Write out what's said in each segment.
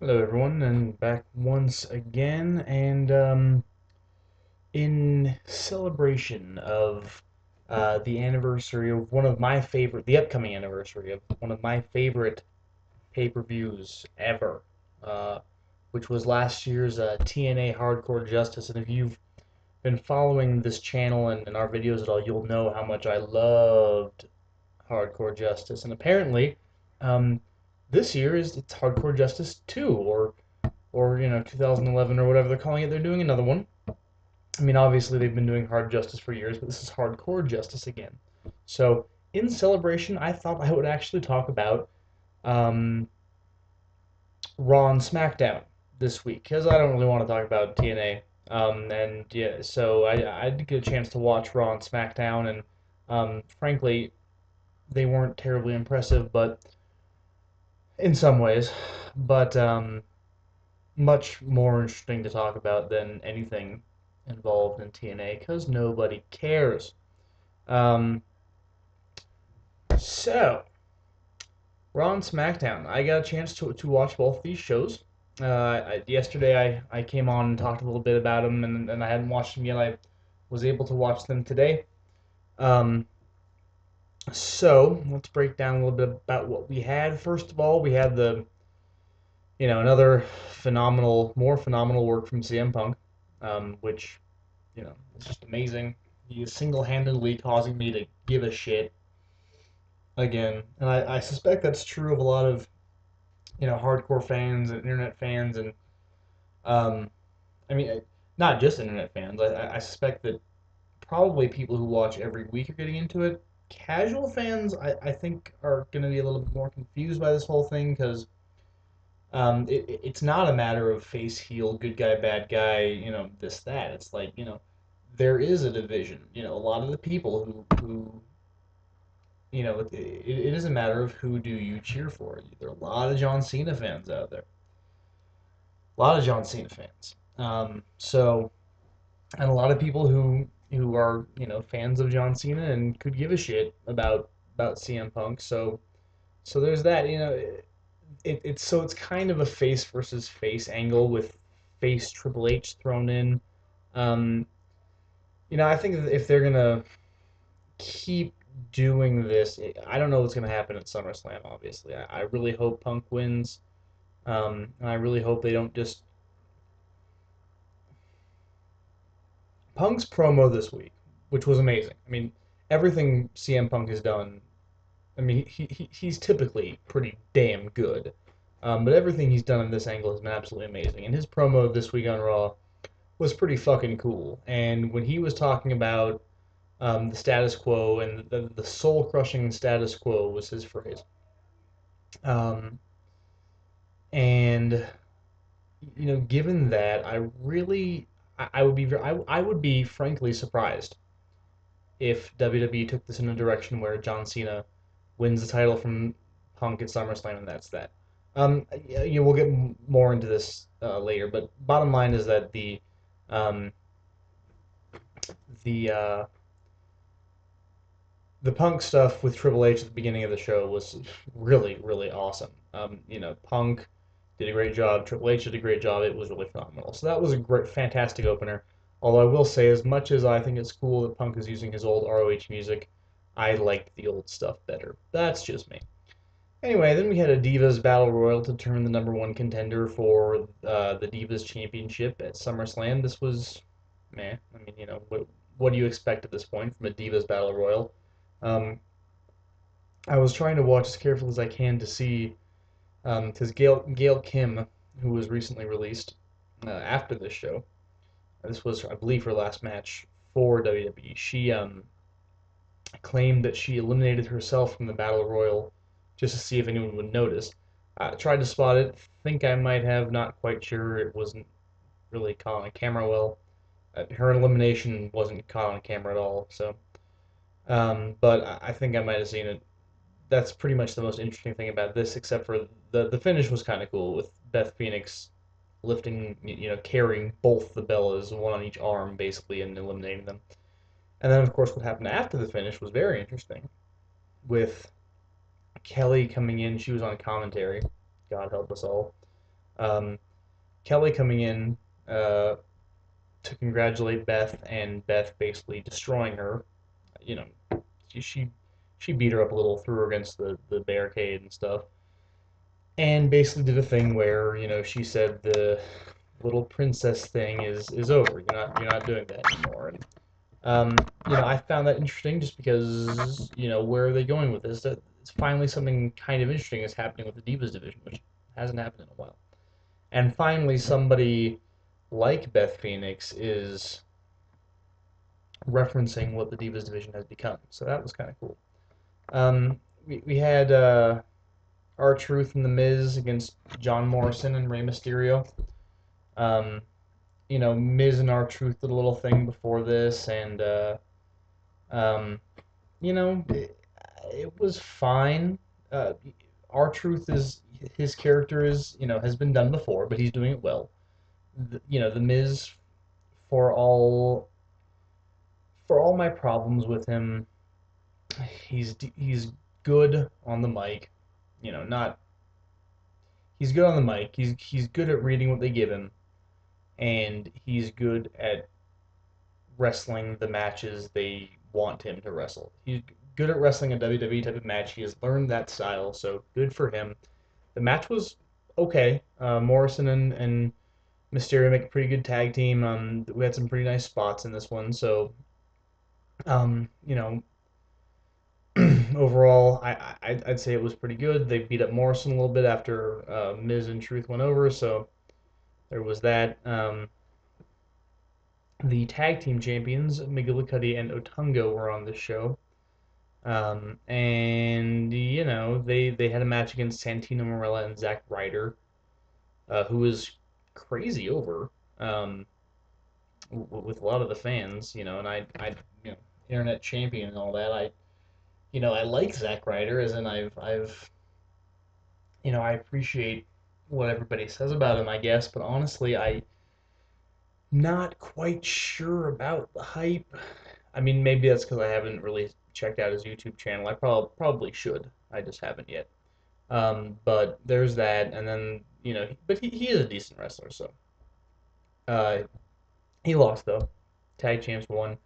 Hello, everyone, and back once again. And in celebration of the anniversary of the upcoming anniversary of one of my favorite pay-per-views ever, uh, which was last year's TNA Hardcore Justice. And if you've been following this channel and our videos at all, you'll know how much I loved Hardcore Justice. And apparently, um, this year it's Hardcore Justice 2, or 2011 or whatever they're calling it. They're doing another one. I mean, obviously they've been doing Hard Justice for years, but this is Hardcore Justice again. So in celebration, I thought I would actually talk about um, Raw and Smackdown this week because I don't really want to talk about TNA. And yeah, so I did get a chance to watch Raw and SmackDown, and frankly, they weren't terribly impressive, but in some ways, but much more interesting to talk about than anything involved in TNA because nobody cares. Um, so, Raw and SmackDown. I got a chance to watch both of these shows. Yesterday, I came on and talked a little bit about them, and I hadn't watched them yet. I was able to watch them today. Um, so, let's break down a little bit about what we had. First of all, we had another more phenomenal work from CM Punk, which it's just amazing. He is single-handedly causing me to give a shit again, and I suspect that's true of a lot of hardcore fans and internet fans, and um, I mean not just internet fans. I suspect that probably people who watch every week are getting into it. Casual fans, I think, are going to be a little bit more confused by this whole thing because it's not a matter of face heel, good guy, bad guy, this that. It's like there is a division. A lot of the people who it is a matter of who do you cheer for. There are a lot of John Cena fans out there, a lot of John Cena fans. And a lot of people who are fans of John Cena and could give a shit about CM Punk. So there's that. It's kind of a face versus face angle with face Triple H thrown in. Um, I think if they're gonna keep doing this, I don't know what's gonna happen at SummerSlam. Obviously, I really hope Punk wins, and I really hope they don't just Punk's promo this week, which was amazing. I mean, everything CM Punk has done. I mean, he's typically pretty damn good. But everything he's done in this angle has been absolutely amazing. And his promo this week on Raw was pretty fucking cool. And when he was talking about the status quo and the soul crushing status quo was his phrase. Um, and given that, I would be I would be frankly surprised if WWE took this in a direction where John Cena wins the title from Punk at SummerSlam, and that's that. We'll get more into this later, but bottom line is that um, the uh, the Punk stuff with Triple H at the beginning of the show was really, really awesome. Punk did a great job. Triple H did a great job. It was really phenomenal. So that was a great, fantastic opener. Although I will say, as much as I think it's cool that Punk is using his old ROH music, I liked the old stuff better. That's just me. Anyway, then we had a Divas Battle Royal to determine the number one contender for the Divas Championship at SummerSlam. This was, meh. I mean, what do you expect at this point from a Divas Battle Royal? Um, I was trying to watch as carefully as I can to see, because Gail Kim, who was recently released after this show, this was, I believe, her last match for WWE. She claimed that she eliminated herself from the Battle Royal just to see if anyone would notice. Tried to spot it. Think I might have. Not quite sure. It wasn't really caught on camera well. Her elimination wasn't caught on camera at all. So, but I think I might have seen it. That's pretty much the most interesting thing about this, except for the finish was kind of cool with Beth Phoenix lifting, carrying both the Bellas, one on each arm, basically, and eliminating them. And then, of course, what happened after the finish was very interesting, with Kelly coming in. She was on commentary. God help us all. Um, Kelly coming in uh, to congratulate Beth, and Beth basically destroying her. You know, she she beat her up a little, threw her against the barricade and stuff, and basically did a thing where she said the little princess thing is over. You're not doing that anymore. And I found that interesting just because where are they going with this? That it's finally something kind of interesting is happening with the Divas division, which hasn't happened in a while. And finally, somebody like Beth Phoenix is referencing what the Divas division has become. So that was kind of cool. We had R-Truth and The Miz against John Morrison and Rey Mysterio. Um, Miz and R-Truth did a little thing before this, and um, it was fine. Uh, R-Truth is his character is has been done before, but he's doing it well. The Miz, for all my problems with him, he's good on the mic. Not he's good on the mic. He's good at reading what they give him, and he's good at wrestling the matches they want him to wrestle. He's good at wrestling a WWE type of match. He has learned that style, so good for him. The match was okay. Morrison and Mysterio make a pretty good tag team. We had some pretty nice spots in this one, so um, you know, overall, I'd say it was pretty good. They beat up Morrison a little bit after Miz and Truth went over, so there was that. The tag team champions, McGillicuddy and Otungo, were on this show. And they had a match against Santino Marella and Zack Ryder, who was crazy over with a lot of the fans, and I, internet champion and all that. I like Zack Ryder, as in I appreciate what everybody says about him, I guess, but honestly, I'm not quite sure about the hype. I mean, maybe that's because I haven't really checked out his YouTube channel. I probably should. I just haven't yet. But there's that, and then but he is a decent wrestler, so uh, he lost though. Tag champs won.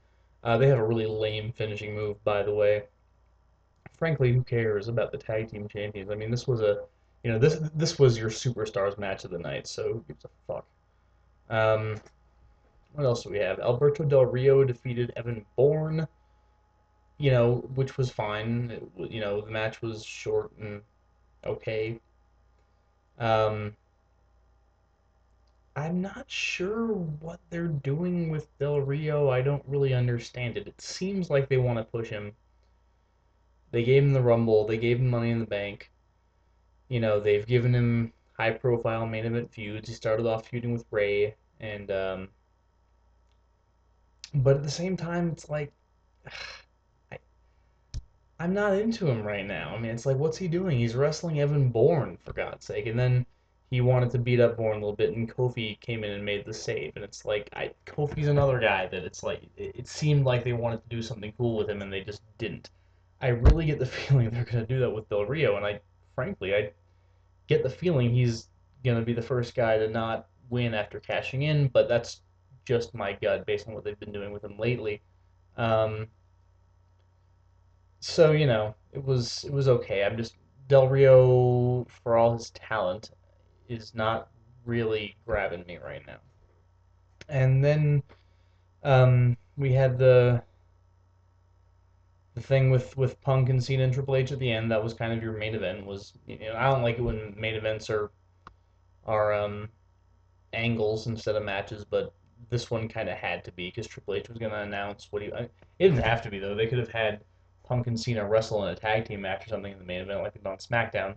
They have a really lame finishing move, by the way. Frankly, who cares about the tag team champions? I mean, this was this was your superstars match of the night, so who gives a fuck? Um, what else do we have? Alberto Del Rio defeated Evan Bourne, which was fine. The match was short and okay. Um, I'm not sure what they're doing with Del Rio. I don't really understand it. It seems like they want to push him. They gave him the Rumble. They gave him Money in the Bank. They've given him high-profile main event feuds. He started off feuding with Ray, and but at the same time, it's like I, I'm not into him right now. I mean, it's like, what's he doing? He's wrestling Evan Bourne, for God's sake. And then he wanted to beat up Bourne a little bit, and Kofi came in and made the save. And it's like, Kofi's another guy that it's like, it seemed like they wanted to do something cool with him, and they just didn't. I really get the feeling they're going to do that with Del Rio, and frankly, I get the feeling he's going to be the first guy to not win after cashing in, but that's just my gut based on what they've been doing with him lately. Um, so it was okay. I'm just Del Rio, for all his talent, is not really grabbing me right now. And then we had the thing with Punk and Cena and Triple H at the end. That was kind of your main event. Was I don't like it when main events are angles instead of matches, but this one kind of had to be because Triple H was going to announce what he. It didn't have to be though. They could have had Punk and Cena wrestle in a tag team match or something in the main event, like they did on SmackDown,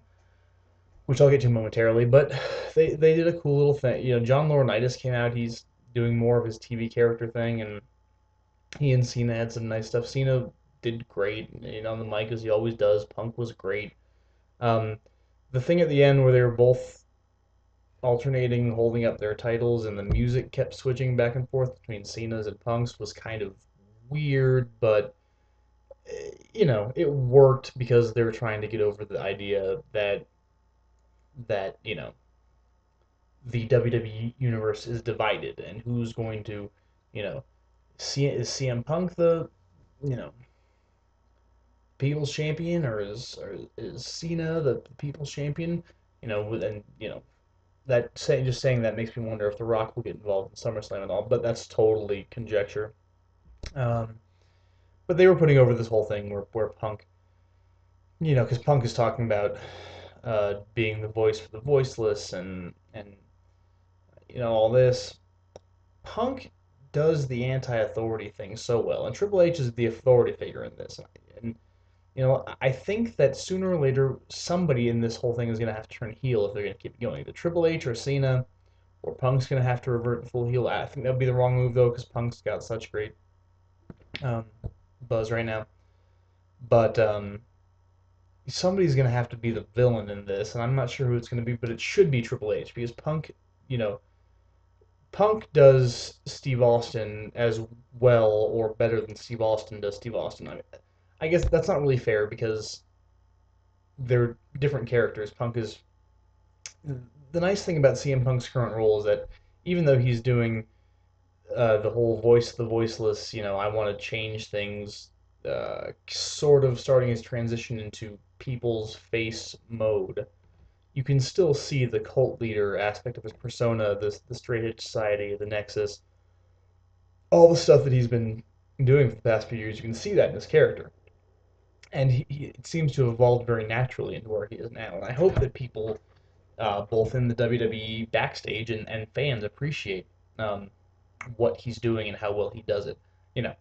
which I'll get to momentarily. But they did a cool little thing. John Laurinaitis came out. He's doing more of his TV character thing, and he and Cena had some nice stuff. Cena did great, on the mic as he always does. Punk was great. Um, the thing at the end where they were both alternating holding up their titles and the music kept switching back and forth between Cena's and Punk's was kind of weird, but it worked because they were trying to get over the idea that the WWE universe is divided and who's going to, you know, is CM Punk the, you know, People's Champion, or is Cena the People's Champion? And that just saying that makes me wonder if The Rock will get involved in SummerSlam and all, but that's totally conjecture. Um, but they were putting over this whole thing where Punk, because Punk is talking about being the voice for the voiceless and all this. Punk does the anti-authority thing so well, and Triple H is the authority figure in this. And I think that sooner or later somebody in this whole thing is going to have to turn heel if they're going to keep going. Either Triple H or Cena or Punk's going to have to revert to full heel. I think that would be the wrong move though, because Punk's got such great um, buzz right now. But somebody's going to have to be the villain in this, and I'm not sure who it's going to be, but it should be Triple H because you know, Punk does Steve Austin as well or better than Steve Austin does Steve Austin. I guess that's not really fair because they're different characters. Punk is the nice thing about CM Punk's current role is that even though he's doing the whole voice the voiceless, I want to change things, sort of starting his transition into people's face mode. You can still see the cult leader aspect of his persona, the straight edge society, the Nexus, all the stuff that he's been doing for the past few years. You can see that in his character, and it seems to have evolved very naturally into where he is now. And I hope that people, both in the WWE backstage and fans, appreciate um, what he's doing and how well he does it. You know,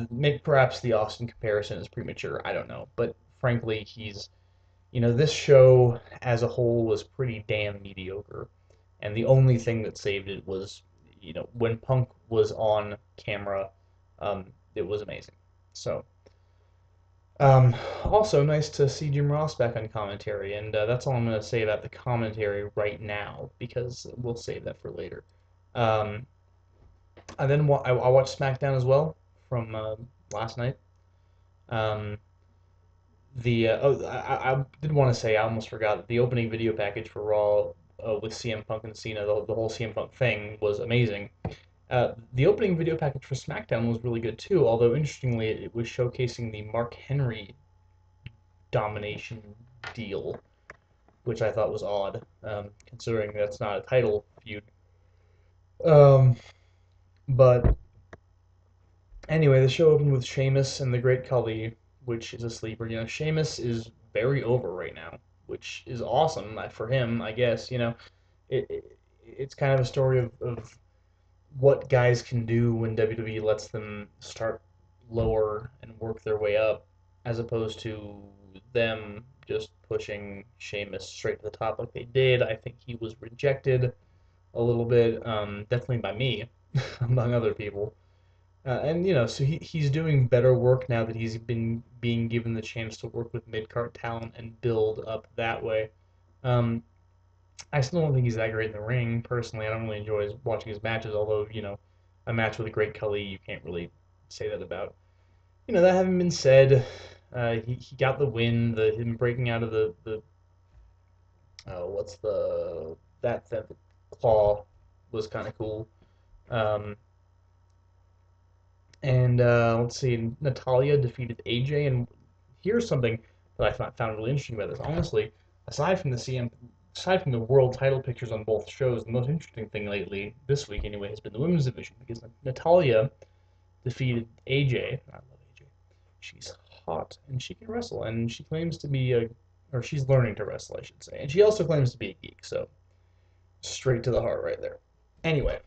maybe perhaps the Austin comparison is premature. I don't know, but frankly, this show as a whole was pretty damn mediocre, and the only thing that saved it was, when Punk was on camera, it was amazing. So, also nice to see Jim Ross back on commentary, and that's all I'm going to say about the commentary right now because we'll save that for later. Um, and then I watched SmackDown as well from last night. Um, I did want to say I almost forgot that the opening video package for Raw with CM Punk and Cena, the whole CM Punk thing was amazing. The opening video package for SmackDown was really good too, although interestingly it was showcasing the Mark Henry domination deal, which I thought was odd, considering that's not a title feud. Um, but anyway, the show opened with Sheamus and the Great Khali, which is a sleeper. Sheamus is very over right now, which is awesome for him, I guess. It's kind of a story of what guys can do when WWE lets them start lower and work their way up, as opposed to them just pushing Sheamus straight to the top like they did. I think he was rejected a little bit, definitely by me, among other people. And so he's doing better work now that he's been being given the chance to work with mid card talent and build up that way. Um, I still don't think he's that great in the ring. Personally, I don't really enjoy watching his matches. Although a match with a great Khali, you can't really say that about. That having been said, he got the win. Him breaking out of the what's that claw was kind of cool. Um, And let's see, Natalia defeated AJ. And here's something that I found really interesting about this. Honestly, aside from the world title pictures on both shows, the most interesting thing lately, this week anyway, has been the women's division because Natalia defeated AJ. I love AJ. She's hot and she can wrestle, and she claims to be or she's learning to wrestle, I should say, and she also claims to be a geek. So straight to the heart right there. Anyway,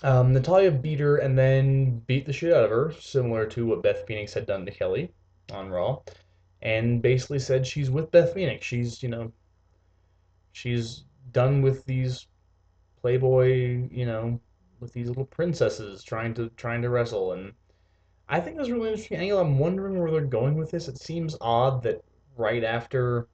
Natalia beat her and then beat the shit out of her, similar to what Beth Phoenix had done to Kelly on Raw, and basically said she's with Beth Phoenix. She's done with these Playboy, with these little princesses trying to wrestle, and I think that's a really interesting angle. I'm wondering where they're going with this. It seems odd that right after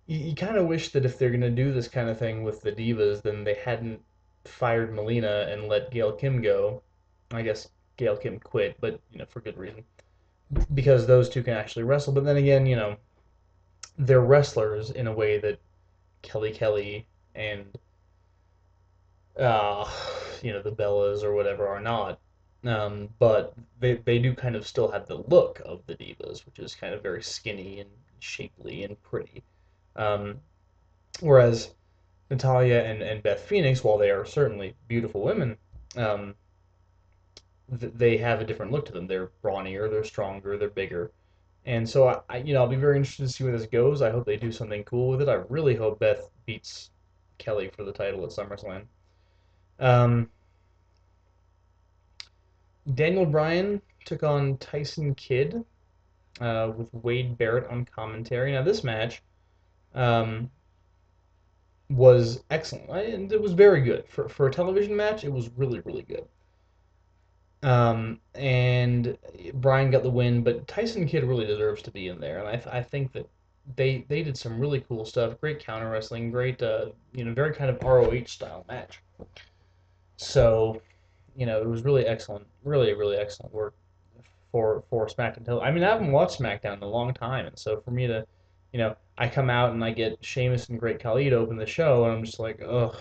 you kind of wish that if they're going to do this kind of thing with the divas, then they hadn't fired Melina and let Gail Kim go. I guess Gail Kim quit, but for good reason, because those two can actually wrestle. But then again, they're wrestlers in a way that Kelly and uh, the Bellas or whatever are not. But they do kind of still have the look of the divas, which is kind of very skinny and shapely and pretty. Um, Whereas Natalia and Beth Phoenix, while they are certainly beautiful women, um, they have a different look to them. They're brawnier, they're stronger, they're bigger. And so I'll be very interested to see where this goes. I hope they do something cool with it. I really hope Beth beats Kelly for the title at SummerSlam. Um, Daniel Bryan took on Tyson Kidd with Wade Barrett on commentary. Now this match um, was excellent. It was very good for a television match. It was really really good. And Bryan got the win, but Tyson Kidd really deserves to be in there, and I think that they did some really cool stuff. Great counter wrestling, great very kind of ROH style match. So it was really excellent, really really excellent work for SmackDown. I mean, I haven't watched SmackDown in a long time, and so for me to, I come out and I get Sheamus and Great Khali to open the show, and I'm just like, ugh.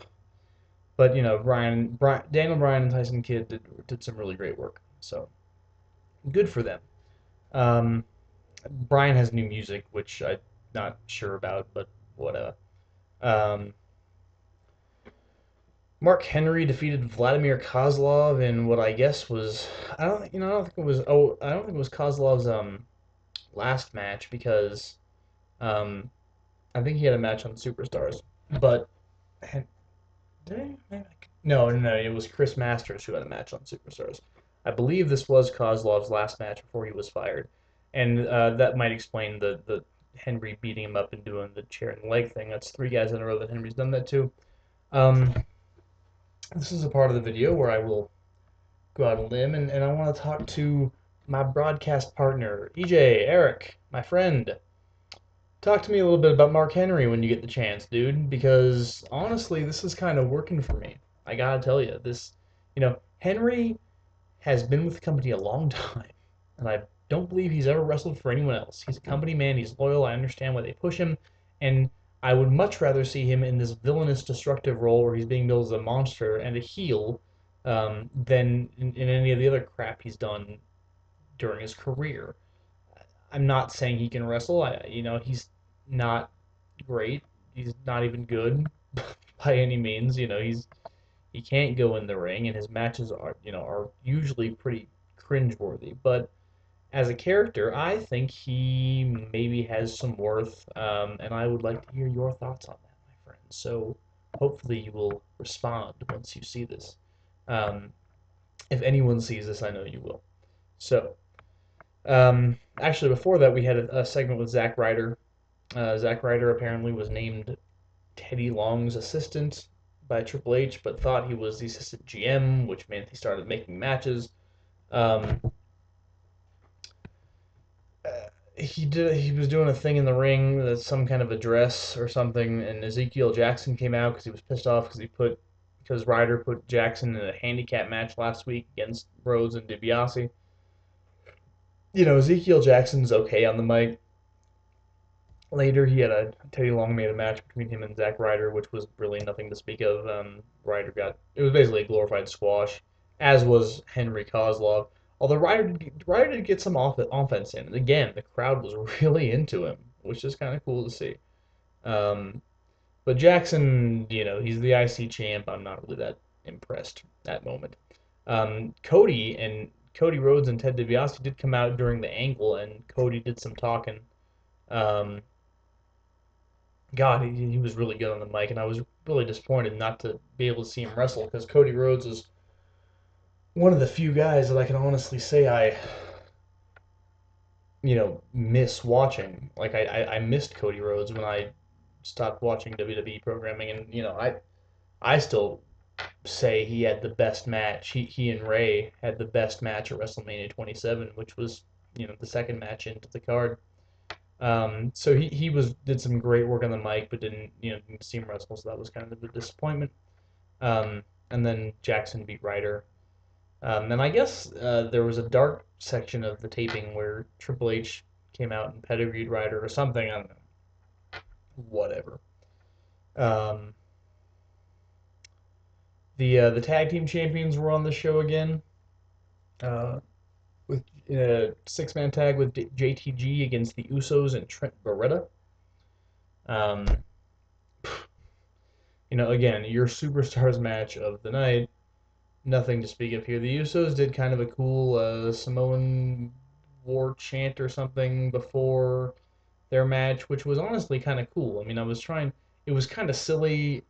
But Daniel Bryan and Tyson Kidd did some really great work. So good for them. Um, Bryan has new music, which I'm not sure about, but whatever. Um, Mark Henry defeated Vladimir Kozlov in what I guess was I don't think it was I don't think it was Kozlov's last match because um, I think he had a match on Superstars, but did he? No, it was Chris Masters who had a match on Superstars. I believe this was Kozlov's last match before he was fired, and that might explain the Henry beating him up and doing the chair and leg thing. That's three guys in a row that Henry's done that to. Um, this is a part of the video where I will go out on a limb, and I want to talk to my broadcast partner, EJ, Eric, my friend. Talk to me a little bit about Mark Henry when you get the chance, dude, because honestly, this is kind of working for me. I gotta tell you, Henry has been with the company a long time, and I don't believe he's ever wrestled for anyone else. He's a company man, he's loyal, I understand why they push him, and I would much rather see him in this villainous, destructive role where he's being billed as a monster and a heel than in any of the other crap he's done during his career. I'm not saying he can wrestle. He's not great. He's not even good by any means. He can't go in the ring, and his matches are usually pretty cringeworthy. But as a character, I think he maybe has some worth, and I would like to hear your thoughts on that, my friend. So hopefully you will respond once you see this. Um, if anyone sees this, I know you will. So, actually, before that, we had a segment with Zack Ryder. Zack Ryder apparently was named Teddy Long's assistant by Triple H, but thought he was the assistant GM, which meant he started making matches. Um, he was doing a thing in the ring that's some kind of address or something, and Ezekiel Jackson came out because he was pissed off because Ryder put Jackson in a handicap match last week against Rhodes and DiBiase. Ezekiel Jackson's okay on the mic. Later, Teddy Long made a match between him and Zack Ryder, which was really nothing to speak of. It was basically a glorified squash, as was Henry Kozlov. Although Ryder did get some offense in, and again, the crowd was really into him, which is kind of cool to see. Um, but Jackson, he's the IC champ. I'm not really that impressed at the moment. Cody Rhodes and Ted DiBiase did come out during the Angle, and Cody did some talking. Um, God, he was really good on the mic, and I was really disappointed not to be able to see him wrestle because Cody Rhodes is one of the few guys that I can honestly say miss watching. Like I missed Cody Rhodes when I stopped watching WWE programming, and I still say he had the best match. He and Ray had the best match at WrestleMania 27, which was the second match into the card. So he did some great work on the mic, but didn't see him wrestle, so that was kind of a disappointment. And then Jackson beat Ryder. And I guess there was a dark section of the taping where Triple H came out and pedigreed Ryder or something. I don't know. Whatever. Um, The tag team champions were on the show again. Uh, with a six-man tag with JTG against the Usos and Trent Beretta. Um, again, your superstars match of the night. Nothing to speak of here. The Usos did kind of a cool Samoan war chant or something before their match, which was honestly kind of cool. I mean, I was trying. It was kind of silly.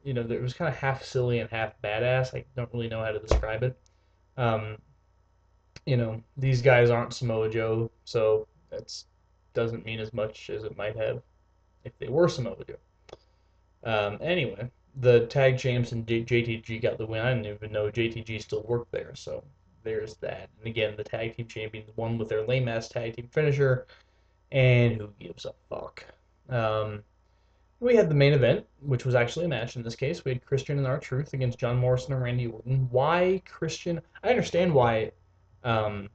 It was kind of half silly and half badass. I don't really know how to describe it. Um, these guys aren't Samoa Joe, so that doesn't mean as much as it might have if they were Samoa Joe. Anyway, the tag champs and JTG got the win. I didn't even know JTG still worked there, so there's that. And again, the tag team champions won with their lame ass tag team finisher, and who gives a fuck? Um, we had the main event, which was actually a match in this case. We had Christian and R-Truth against John Morrison and Randy Orton. Why Christian? I understand why um,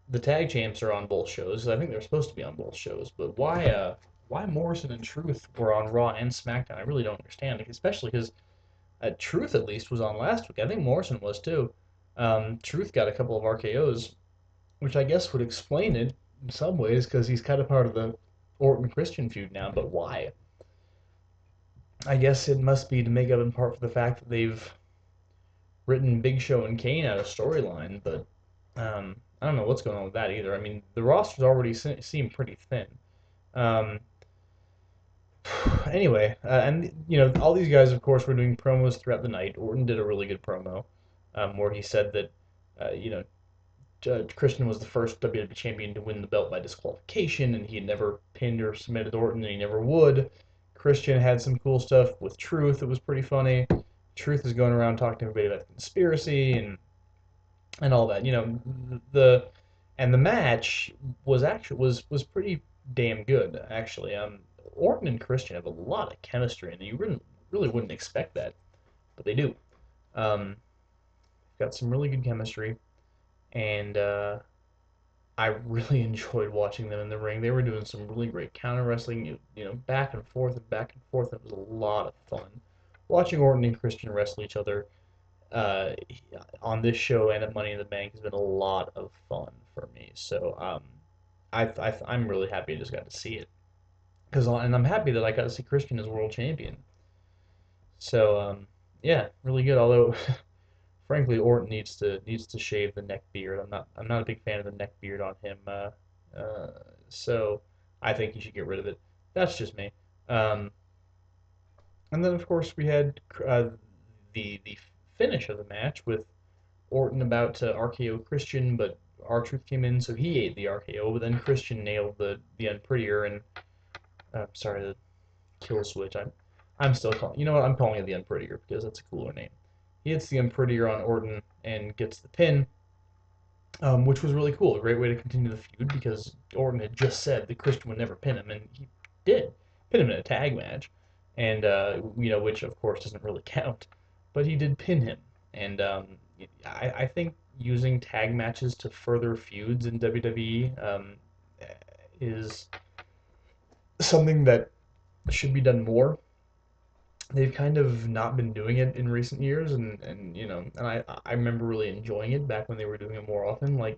the tag champs are on both shows. I think they're supposed to be on both shows, but why Morrison and Truth were on Raw and SmackDown? I really don't understand, especially because Truth at least was on last week. I think Morrison was too. Truth got a couple of RKO's, which I guess would explain it in some ways because he's kind of part of the Orton Christian feud now. But why? I guess it must be to make up in part for the fact that they've written Big Show and Kane out of storyline, but I don't know what's going on with that either. I mean, the rosters already seem pretty thin. Um, anyway, and all these guys, of course, were doing promos throughout the night. Orton did a really good promo, where he said that, Christian was the first WWE champion to win the belt by disqualification, and he had never pinned or submitted Orton, and he never would. Christian had some cool stuff with Truth. It was pretty funny. Truth is going around talking to everybody about the conspiracy and all that. The match was pretty damn good actually. Orton and Christian have a lot of chemistry, and you really wouldn't expect that, but they do. Um, got some really good chemistry, and I really enjoyed watching them in the ring. They were doing some really great counter wrestling, back and forth and back and forth. It was a lot of fun watching Orton and Christian wrestle each other uh, on this show and at Money in the Bank has been a lot of fun for me. So I'm really happy I just got to see it and I'm happy that I got to see Christian as world champion. So yeah, really good. Although frankly, Orton needs to shave the neck beard. I'm not a big fan of the neck beard on him. Uh, so I think he should get rid of it. That's just me. Um, and then of course we had the finish of the match with Orton about to RKO Christian, but R-Truth came in, so he ate the RKO. But then Christian nailed the Unprettier and sorry, the kill switch. I'm still calling. You know what? I'm calling it the Unprettier because that's a cooler name. He hits the Unprettier on Orton and gets the pin, which was really cool. A great way to continue the feud because Orton had just said that Christian would never pin him, and he did pin him in a tag match, and which of course doesn't really count, but he did pin him, and I think using tag matches to further feuds in WWE is something that should be done more. They've kind of not been doing it in recent years, and I remember really enjoying it back when they were doing it more often. Like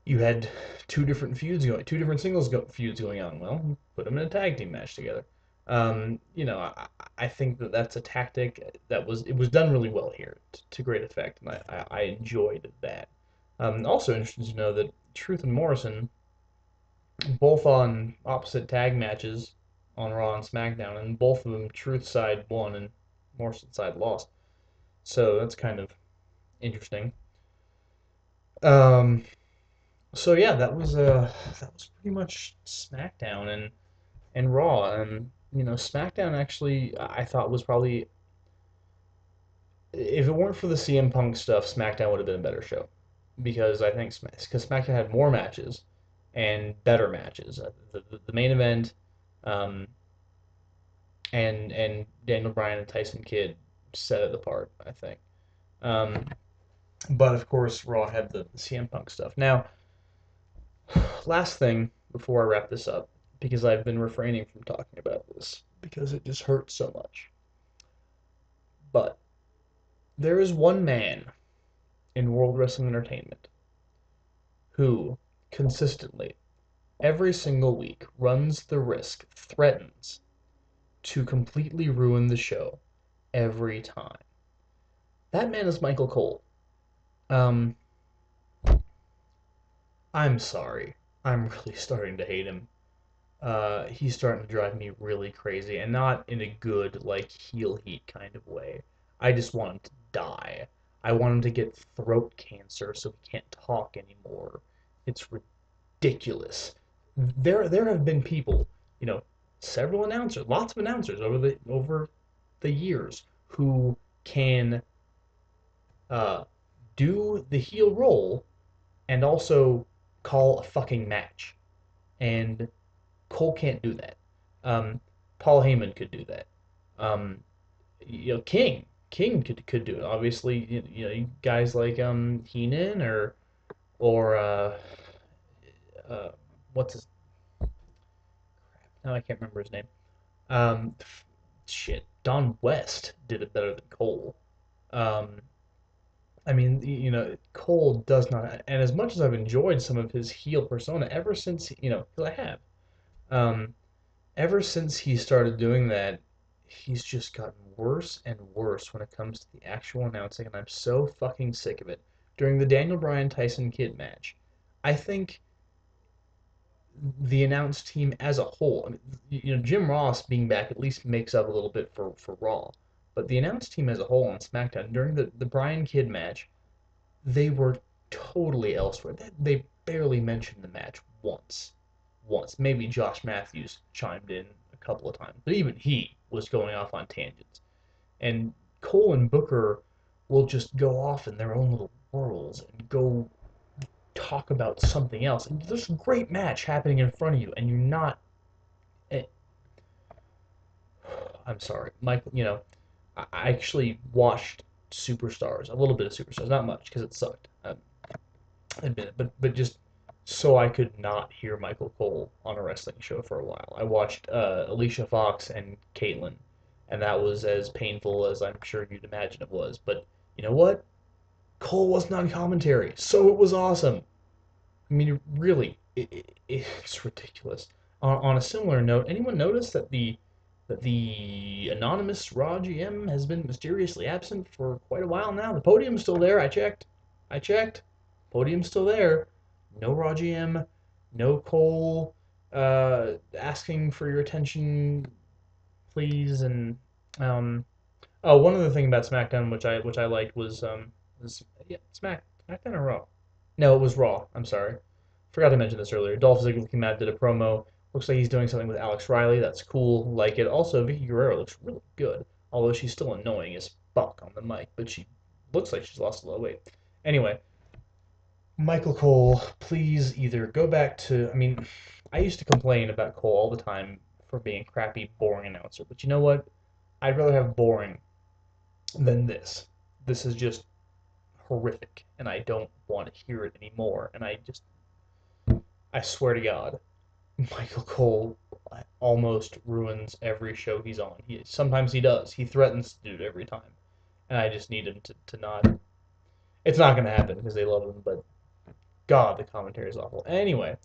you had two different feuds going on. Well, put them in a tag team match together. I think that that's a tactic it was done really well here to great effect, and I enjoyed that. Also interesting to know that Truth and Morrison both on opposite tag matches on Raw and SmackDown, and both of them Truth side won and Morrison side lost. So that's kind of interesting. Um, so yeah, that was pretty much SmackDown and Raw, and SmackDown actually I thought was probably if it weren't for the CM Punk stuff, SmackDown would have been a better show because I think because SmackDown had more matches and better matches. The main event, um, and Daniel Bryan and Tyson Kidd set it apart, I think. Um, but of course, Raw had the CM Punk stuff. Now, last thing before I wrap this up, because I've been refraining from talking about this because it just hurts so much. But There is one man in World Wrestling Entertainment who consistently, every single week, runs the risk, threatens to completely ruin the show every time. That man is Michael Cole. Um, I'm sorry. I'm really starting to hate him. He's starting to drive me really crazy, and not in a good, like, heel heat kind of way. I just want him to die. I want him to get throat cancer so he can't talk anymore. It's ridiculous. There have been people, you know, several announcers, lots of announcers over the years who can uh, do the heel role and also call a fucking match. And Cole can't do that. Um, Paul Heyman could do that. Um, King could do it. Obviously, guys like Heenan or uh, what's his? No, I can't remember his name. Um, shit, Don West did it better than Cole. Um, I mean, Cole does not. And as much as I've enjoyed some of his heel persona ever since, 'cause I have. Um, Ever since he started doing that, he's just gotten worse and worse when it comes to the actual announcing, and I'm so fucking sick of it. During the Daniel Bryan Tyson Kidd match, I think the announced team as a whole, I mean, Jim Ross being back at least makes up a little bit for Raw, but the announced team as a whole on SmackDown during the Bryan Kidd match, they were totally elsewhere. They barely mentioned the match once. Once. Maybe Josh Matthews chimed in a couple of times, but even he was going off on tangents. And Cole and Booker will just go off in their own little worlds and go talk about something else. And there's a great match happening in front of you, and you're not. eh, I'm sorry, Michael. I actually watched Superstars, a little bit of Superstars, not much because it sucked. Admit it, but just so I could not hear Michael Cole on a wrestling show for a while. I watched Alicia Fox and Caitlyn, and that was as painful as I'm sure you'd imagine it was. But you know what? Cole wasn't on commentary, so it was awesome. I mean, really, it's ridiculous. On a similar note, anyone notice that the anonymous Raw GM has been mysteriously absent for quite a while now? The podium's still there. I checked. I checked. Podium's still there. No Raw GM. No Cole asking for your attention, please. And one other thing about SmackDown, which I liked was yeah, SmackDown or Raw. No, it was Raw. I'm sorry. Forgot to mention this earlier. Dolph Ziggler came out, did a promo. Looks like he's doing something with Alex Riley. That's cool. Like it. Also, Vicky Guerrero looks really good. Although she's still annoying as fuck on the mic, but she looks like she's lost a lot of weight. Anyway, Michael Cole, please either go back to. I mean, I used to complain about Cole all the time for being a crappy, boring announcer. But you know what? I'd rather have boring than this. This is just horrific, and I don't want to hear it anymore. And I swear to God, Michael Cole almost ruins every show he's on. Sometimes he does. He threatens to do it every time. And I just need him to not. It's not going to happen because they love him, but God, the commentary is awful. Anyway,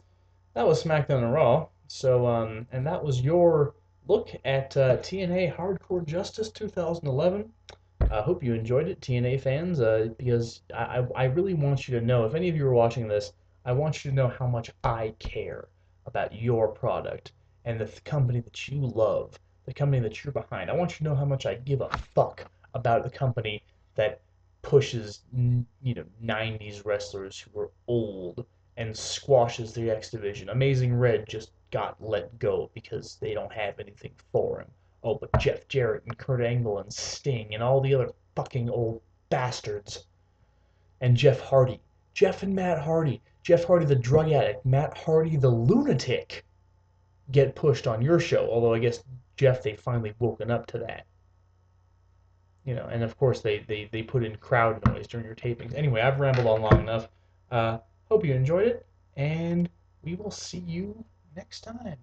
that was SmackDown and Raw. So, and that was your look at TNA Hardcore Justice 2011. I hope you enjoyed it, TNA fans, because I really want you to know, if any of you are watching this, I want you to know how much I care about your product and the company that you love, the company that you're behind. I want you to know how much I give a fuck about the company that pushes, 90s wrestlers who are old and squashes the X Division. Amazing Red just got let go because they don't have anything for him. Oh, but Jeff Jarrett and Kurt Angle and Sting and all the other fucking old bastards. And Jeff Hardy. Jeff and Matt Hardy. Jeff Hardy, the drug addict. Matt Hardy, the lunatic, get pushed on your show. Although I guess Jeff, they finally woken up to that. And of course they put in crowd noise during your tapings. Anyway, I've rambled on long enough. Hope you enjoyed it, and we will see you next time.